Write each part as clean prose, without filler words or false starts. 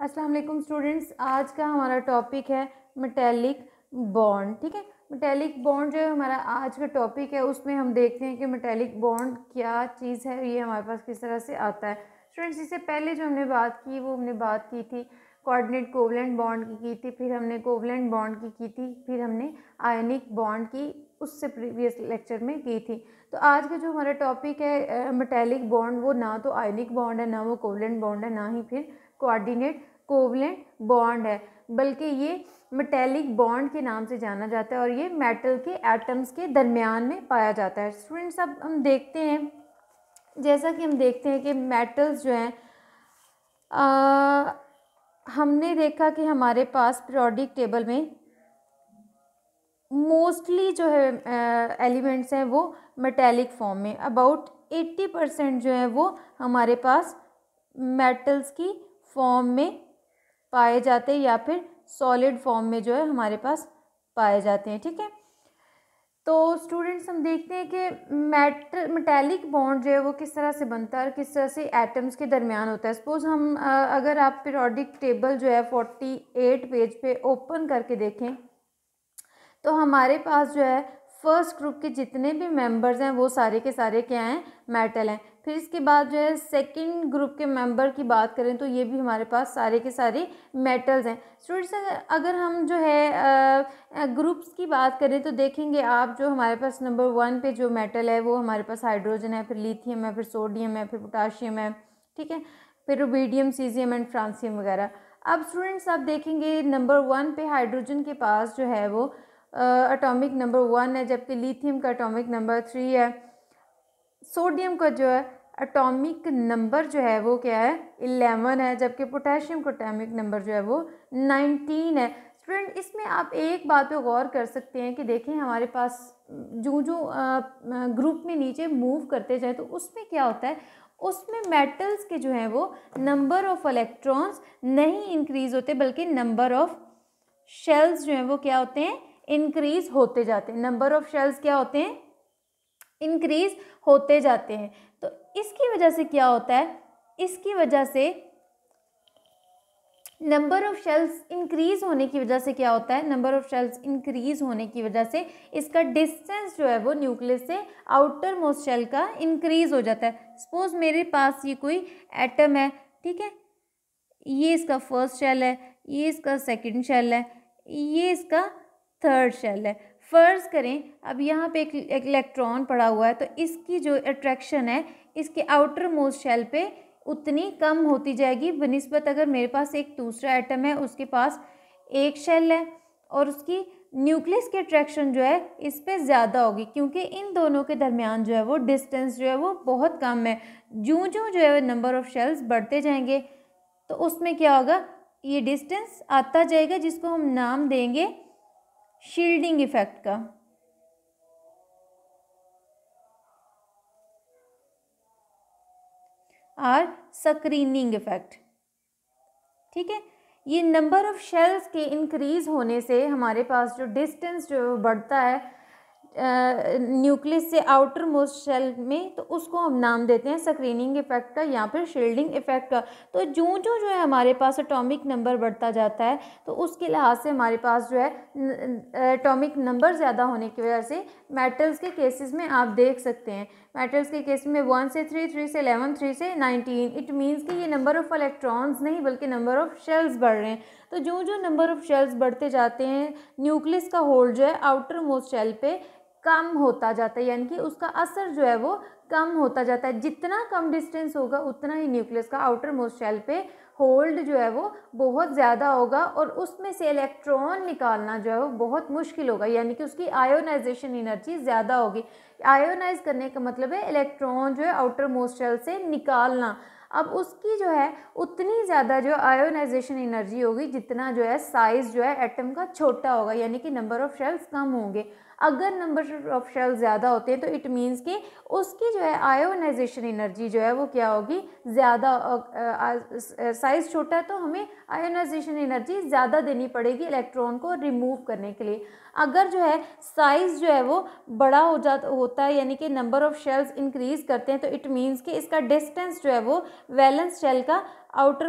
अस्सलाम वालेकुम स्टूडेंट्स, आज का हमारा टॉपिक है मेटेलिक बॉन्ड। ठीक है, मेटेलिक बॉन्ड जो है हमारा आज का टॉपिक है, उसमें हम देखते हैं कि मेटेलिक बॉन्ड क्या चीज़ है, ये हमारे पास किस तरह से आता है। स्टूडेंट्स, इससे पहले जो हमने बात की वो हमने बात की थी कोऑर्डिनेट कोवलेंट बॉन्ड की थी, फिर हमने कोवलेंट बॉन्ड की थी, फिर हमने आयनिक बॉन्ड की उससे प्रीवियस लेक्चर में की थी। तो आज का जो हमारा टॉपिक है मेटेलिक बॉन्ड, वो ना तो आयनिक बॉन्ड है, ना वो कोवलेंट बॉन्ड है, ना ही फिर कोऑर्डिनेट कोवलेंट बॉन्ड है, बल्कि ये मेटेलिक बॉन्ड के नाम से जाना जाता है और ये मेटल के एटम्स के दरमियान में पाया जाता है। स्टूडेंट्स, अब हम देखते हैं, जैसा कि हम देखते हैं कि मेटल्स जो हैं, हमने देखा कि हमारे पास पीरियोडिक टेबल में मोस्टली जो है एलिमेंट्स हैं वो मेटेलिक फॉर्म में, अबाउट 80% जो है वो हमारे पास मेटल्स की फॉर्म में पाए जाते हैं या फिर सॉलिड फॉर्म में जो है हमारे पास पाए जाते हैं। ठीक है, तो स्टूडेंट्स हम देखते हैं कि मेटेलिक बॉन्ड जो है वो किस तरह से बनता है और किस तरह से एटम्स के दरमियान होता है। सपोज हम अगर आप पीरियोडिक टेबल जो है 48 पेज पे ओपन करके देखें तो हमारे पास जो है फर्स्ट ग्रुप के जितने भी मेंबर्स हैं वो सारे के सारे क्या हैं, मेटल हैं। फिर इसके बाद जो है सेकंड ग्रुप के मेंबर की बात करें तो ये भी हमारे पास सारे के सारे मेटल्स हैं। स्टूडेंट्स, अगर हम जो है ग्रुप्स की बात करें तो देखेंगे आप, जो हमारे पास नंबर 1 पे जो मेटल है वो हमारे पास हाइड्रोजन है, फिर लिथियम है, फिर सोडियम है, फिर पोटाशियम है। ठीक है, फिर रुबीडियम, सीजियम एंड फ्रांसियम वगैरह। अब स्टूडेंट्स आप देखेंगे नंबर 1 पे हाइड्रोजन के पास जो है वो एटॉमिक नंबर 1 है, जबकि लिथियम का एटॉमिक नंबर 3 है। सोडियम का जो है एटॉमिक नंबर जो है वो क्या है, 11 है, जबकि पोटेशियम का एटॉमिक नंबर जो है वो 19 है। स्टूडेंट, इसमें आप एक बात पे गौर कर सकते हैं कि देखें हमारे पास जो जो ग्रुप में नीचे मूव करते जाए तो उसमें क्या होता है, उसमें मेटल्स के जो हैं वो नंबर ऑफ इलेक्ट्रॉन्स नहीं इंक्रीज होते, बल्कि नंबर ऑफ शेल्स जो हैं वो क्या होते हैं, इंक्रीज होते जाते हैं। नंबर ऑफ शेल्स क्या होते हैं, इंक्रीज होते जाते हैं। तो इसकी वजह से क्या होता है, इसकी वजह से नंबर ऑफ शेल्स इंक्रीज होने की वजह से क्या होता है, नंबर ऑफ शेल्स इंक्रीज होने की वजह से इसका डिस्टेंस जो है वो न्यूक्लियस से आउटर मोस्ट शेल का इंक्रीज हो जाता है। सपोज मेरे पास ये कोई एटम है, ठीक है, ये इसका फर्स्ट शेल है, ये इसका सेकंड शेल है, ये इसका थर्ड शेल है। फ़र्ज़ करें अब यहाँ पे एक इलेक्ट्रॉन पड़ा हुआ है, तो इसकी जो अट्रैक्शन है इसके आउटर मोस्ट शेल पे उतनी कम होती जाएगी बनिस्बत अगर मेरे पास एक दूसरा एटम है, उसके पास एक शेल है और उसकी न्यूक्लियस की अट्रैक्शन जो है इस पे ज़्यादा होगी, क्योंकि इन दोनों के दरमियान जो है वो डिस्टेंस जो है वो बहुत कम है। जो है नंबर ऑफ शेल्स बढ़ते जाएंगे तो उसमें क्या होगा, ये डिस्टेंस आता जाएगा, जिसको हम नाम देंगे शील्डिंग इफेक्ट का। और स्क्रीनिंग इफेक्ट। ठीक है, ये नंबर ऑफ शेल्स के इंक्रीज होने से हमारे पास जो डिस्टेंस जो बढ़ता है न्यूक्लियस से आउटर मोस्ट शेल में, तो उसको हम नाम देते हैं स्क्रीनिंग इफेक्ट का या फिर शील्डिंग इफेक्ट का। तो जो है हमारे पास एटॉमिक नंबर बढ़ता जाता है तो उसके लिहाज से हमारे पास जो है एटॉमिक नंबर ज़्यादा होने की वजह से मेटल्स के केसेस में आप देख सकते हैं, मेटल्स के केस में 1 से 3, 3 से 11, 3 से 19, इट मीन्स कि ये नंबर ऑफ इलेक्ट्रॉन्स नहीं बल्कि नंबर ऑफ शेल्स बढ़ रहे हैं। तो जो नंबर ऑफ शेल्स बढ़ते जाते हैं न्यूक्लियस का होल्ड जो है आउटर मोस्ट शेल पे कम होता जाता है, यानी कि उसका असर जो है वो कम होता जाता है। जितना कम डिस्टेंस होगा उतना ही न्यूक्लियस का आउटर मोस्ट शेल पे होल्ड जो है वो बहुत ज़्यादा होगा और उसमें से इलेक्ट्रॉन निकालना जो है वो बहुत मुश्किल होगा, यानी कि उसकी आयोनाइजेशन एनर्जी ज़्यादा होगी। आयोनाइज करने का मतलब है इलेक्ट्रॉन जो है आउटर मोस्ट शेल से निकालना। अब उसकी जो है उतनी ज़्यादा जो आयोनाइजेशन एनर्जी होगी जितना जो है साइज़ जो है एटम का छोटा होगा, यानी कि नंबर ऑफ शेल्स कम होंगे। अगर नंबर ऑफ शेल्स ज़्यादा होते हैं तो इट मीन्स कि उसकी जो है आयोनाइजेशन एनर्जी जो है वो क्या होगी, ज़्यादा। साइज़ छोटा है तो हमें आयोनाइजेशन एनर्जी ज़्यादा देनी पड़ेगी इलेक्ट्रॉन को रिमूव करने के लिए। अगर जो है साइज़ जो है वो बड़ा होता है, यानी कि नंबर ऑफ शेल्स इंक्रीज़ करते हैं, तो इट मीन्स कि इसका डिस्टेंस जो है वो वैलेंस शेल का आउटर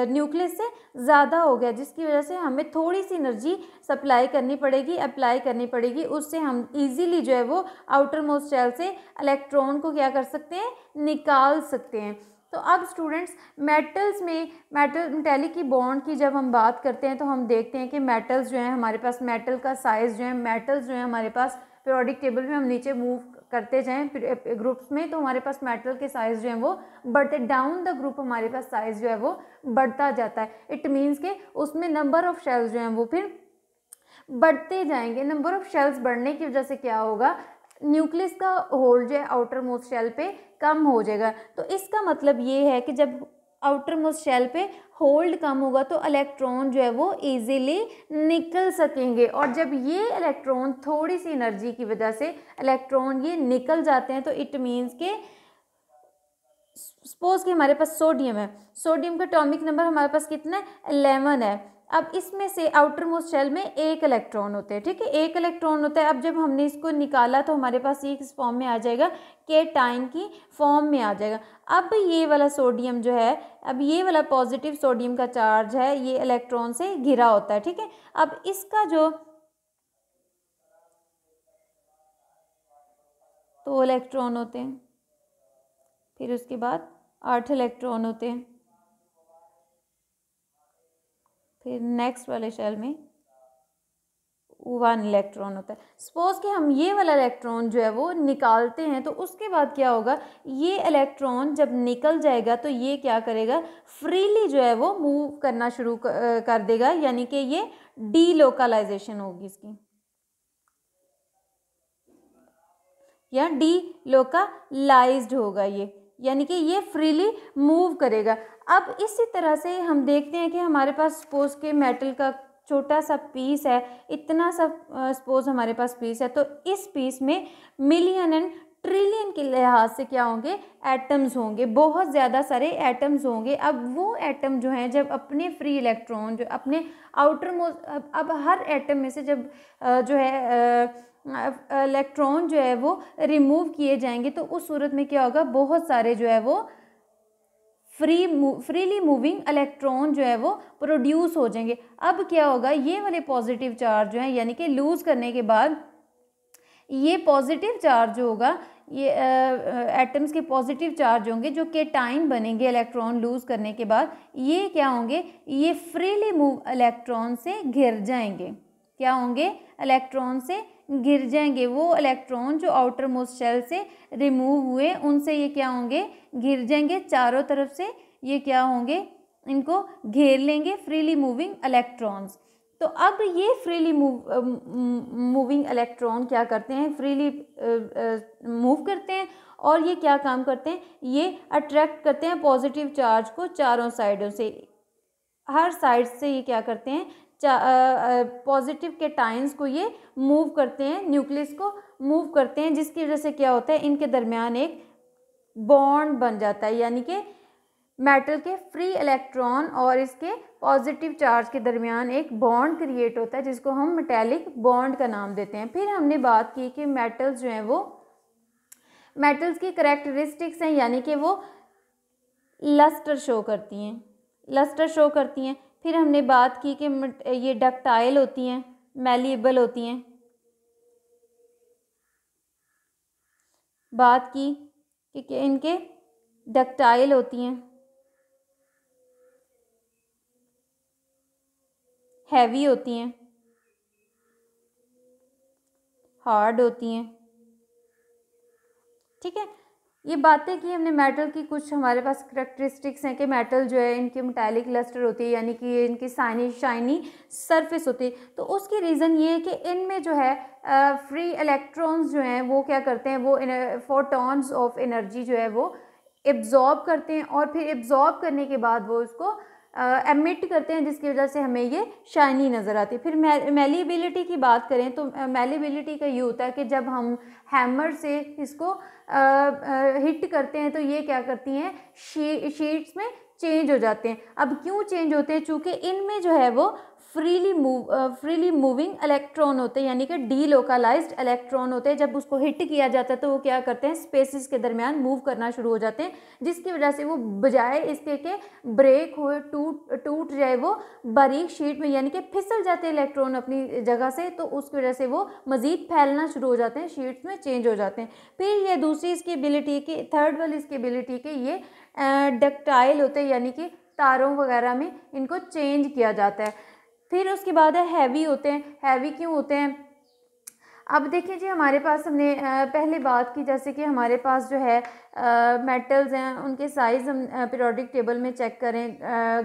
न्यूक्लियस से ज़्यादा हो गया, जिसकी वजह से हमें थोड़ी सी एनर्जी सप्लाई करनी पड़ेगी, अप्लाई करनी पड़ेगी। उससे हम इजीली जो है वो आउटर मोस्ट शेल से इलेक्ट्रॉन को क्या कर सकते हैं, निकाल सकते हैं। तो अब स्टूडेंट्स मेटल्स में मेटेलिक की बॉन्ड की जब हम बात करते हैं तो हम देखते हैं कि मेटल्स जो हैं हमारे पास, मेटल का साइज़ जो है, मेटल्स जो है हमारे पास पीरियोडिक टेबल में हम नीचे मूव करते जाएं ग्रुप्स में, तो हमारे पास मेटल के साइज़ जो है वो बढ़ते, डाउन द ग्रुप हमारे पास साइज़ जो है वो बढ़ता जाता है। इट मीन्स के उसमें नंबर ऑफ़ शेल्स जो हैं वो फिर बढ़ते जाएंगे। नंबर ऑफ़ शेल्स बढ़ने की वजह से क्या होगा, न्यूक्लियस का होल्ड जो है आउटर मोस्ट शेल पे कम हो जाएगा। तो इसका मतलब ये है कि जब आउटर मोस्ट शेल पे होल्ड कम होगा तो इलेक्ट्रॉन जो है वो इजीली निकल सकेंगे, और जब ये इलेक्ट्रॉन थोड़ी सी एनर्जी की वजह से इलेक्ट्रॉन ये निकल जाते हैं तो इट मीन्स के सपोज कि हमारे पास सोडियम है, सोडियम का एटॉमिक नंबर हमारे पास कितना है, 11 है। अब इसमें से आउटर मोस्ट शेल में एक इलेक्ट्रॉन होते हैं, ठीक है, एक इलेक्ट्रॉन होता है। अब जब हमने इसको निकाला तो हमारे पास ये किस फॉर्म में आ जाएगा, केटाइन की फॉर्म में आ जाएगा। अब ये वाला सोडियम जो है, अब ये वाला पॉजिटिव सोडियम का चार्ज है, ये इलेक्ट्रॉन से घिरा होता है, ठीक है। अब इसका जो 2 इलेक्ट्रॉन होते हैं, फिर उसके बाद 8 इलेक्ट्रॉन होते हैं, फिर नेक्स्ट वाले शेल में 1 इलेक्ट्रॉन होता है। सपोज कि हम ये वाला इलेक्ट्रॉन जो है वो निकालते हैं तो उसके बाद क्या होगा, ये इलेक्ट्रॉन जब निकल जाएगा तो ये क्या करेगा, फ्रीली जो है वो मूव करना शुरू कर देगा, यानी कि ये डीलोकलाइजेशन होगी इसकी, या डीलोकलाइज्ड होगा ये, यानी कि ये फ्रीली मूव करेगा। अब इसी तरह से हम देखते हैं कि हमारे पास सपोज के मेटल का छोटा सा पीस है, इतना सा सपोज हमारे पास पीस है, तो इस पीस में मिलियन एंड ट्रिलियन के लिहाज से क्या होंगे, एटम्स होंगे, बहुत ज़्यादा सारे एटम्स होंगे। अब वो एटम जो हैं जब अपने फ्री इलेक्ट्रॉन जो अपने आउटर मोस्ट, अब हर एटम में से जब जो है इलेक्ट्रॉन जो है वो रिमूव किए जाएंगे तो उस सूरत में क्या होगा, बहुत सारे जो है वो फ्रीली मूविंग इलेक्ट्रॉन जो है वो प्रोड्यूस हो जाएंगे। अब क्या होगा, ये वाले पॉजिटिव चार्ज जो है, यानी कि लूज़ करने के बाद ये पॉजिटिव चार्ज जो होगा, ये एटम्स के पॉजिटिव चार्ज होंगे जो केटाइन बनेंगे इलेक्ट्रॉन लूज़ करने के बाद, ये क्या होंगे, ये फ्रीली मूव इलेक्ट्रॉन से घिर जाएंगे। क्या होंगे, इलेक्ट्रॉन से गिर जाएंगे। वो इलेक्ट्रॉन जो आउटर मोस्ट शेल से रिमूव हुए उनसे ये क्या होंगे, गिर जाएंगे, चारों तरफ से ये क्या होंगे, इनको घेर लेंगे फ्रीली मूविंग इलेक्ट्रॉन्स। तो अब ये फ्रीली मूविंग इलेक्ट्रॉन क्या करते हैं, फ्रीली मूव करते हैं, और ये क्या काम करते हैं, ये अट्रैक्ट करते हैं पॉजिटिव चार्ज को चारों साइडों से, हर साइड से ये क्या करते हैं, पॉजिटिव के टाइन्स को ये मूव करते हैं, न्यूक्लियस को मूव करते हैं, जिसकी वजह से क्या होता है, इनके दरमियान एक बॉन्ड बन जाता है, यानी कि मेटल के फ्री इलेक्ट्रॉन और इसके पॉजिटिव चार्ज के दरमियान एक बॉन्ड क्रिएट होता है, जिसको हम मेटेलिक बॉन्ड का नाम देते हैं। फिर हमने बात की कि मेटल्स जो हैं वो, मेटल्स की करैक्टरिस्टिक्स हैं, यानी कि वो लस्टर शो करती हैं, लस्टर शो करती हैं। फिर हमने बात की कि ये डक्टाइल होती हैं, मैलिएबल होती हैं, बात की कि इनके डक्टाइल होती हैं, हैवी होती हैं, हार्ड होती हैं, ठीक है। ये बातें की हमने मेटल की, कुछ हमारे पास करेक्टरिस्टिक्स हैं कि मेटल जो है इनकी मेटालिक लस्टर होती है, यानी कि इनकी शाइनी सरफेस होती है। तो उसकी रीज़न ये है कि इनमें जो है फ्री इलेक्ट्रॉन्स जो हैं वो क्या करते हैं, वो फोटॉन्स ऑफ एनर्जी जो है वो एब्जॉर्ब करते हैं, और फिर एब्जॉर्ब करने के बाद वो उसको एमिट करते हैं, जिसकी वजह से हमें ये शाइनी नज़र आती है। फिर मेलिएबिलिटी की बात करें तो मेलिएबिलिटी का ये होता है कि जब हम हैमर से इसको हिट करते हैं तो ये क्या करती हैं, शीट्स में चेंज हो जाते हैं। अब क्यों चेंज होते हैं? चूँकि इनमें जो है वो फ्रीली मूविंग इलेक्ट्रॉन होते हैं, यानी कि डीलोकलाइज्ड इलेक्ट्रॉन होते हैं। जब उसको हिट किया जाता है तो वो क्या करते हैं, स्पेसिस के दरमियान मूव करना शुरू हो जाते हैं, जिसकी वजह से वो बजाय इसके के ब्रेक हो, टूट जाए, वो बारीक शीट में यानी कि फिसल जाते हैं इलेक्ट्रॉन अपनी जगह से, तो उसकी वजह से वो मज़ीद फैलना शुरू हो जाते हैं, शीट्स में चेंज हो जाते हैं। फिर ये दूसरी इसकी एबिलिटी की, थर्ड वाली इसकी एबिलिटी की, ये डक्टाइल होते हैं, यानी कि तारों वगैरह में इनको चेंज किया जाता है। फिर उसके बाद है हैवी होते हैं। हैवी क्यों होते हैं? अब देखिए जी, हमारे पास हमने पहले बात की, जैसे कि हमारे पास जो है मेटल्स हैं, उनके साइज़ हम पीरियोडिक टेबल में चेक करें,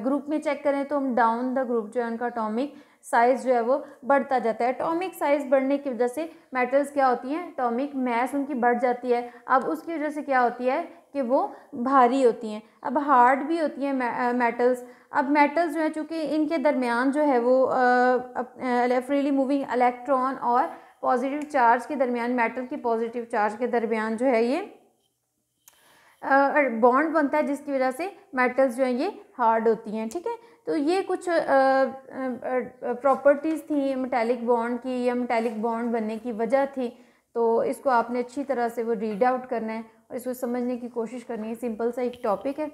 ग्रुप में चेक करें, तो हम डाउन द ग्रुप जो है उनका एटॉमिक साइज़ जो है वो बढ़ता जाता है। एटॉमिक साइज़ बढ़ने की वजह से मेटल्स क्या होती हैं, एटॉमिक मैस उनकी बढ़ जाती है। अब उसकी वजह से क्या होती है कि वो भारी होती हैं। अब हार्ड भी होती हैं मेटल्स। अब मेटल्स जो है, चूँकि इनके दरमियान जो है वो फ्रीली मूविंग इलेक्ट्रॉन और पॉजिटिव चार्ज के दरमियान, मेटल की पॉजिटिव चार्ज के दरमियान जो है ये बॉन्ड बनता है, जिसकी वजह से मेटल्स जो हैं ये हार्ड होती हैं। ठीक है, तो ये कुछ प्रॉपर्टीज़ थी मेटालिक बॉन्ड की, या मेटालिक बॉन्ड बनने की वजह थी। तो इसको आपने अच्छी तरह से वो रीड आउट करना है और इसको समझने की कोशिश करनी है। सिंपल सा एक टॉपिक है।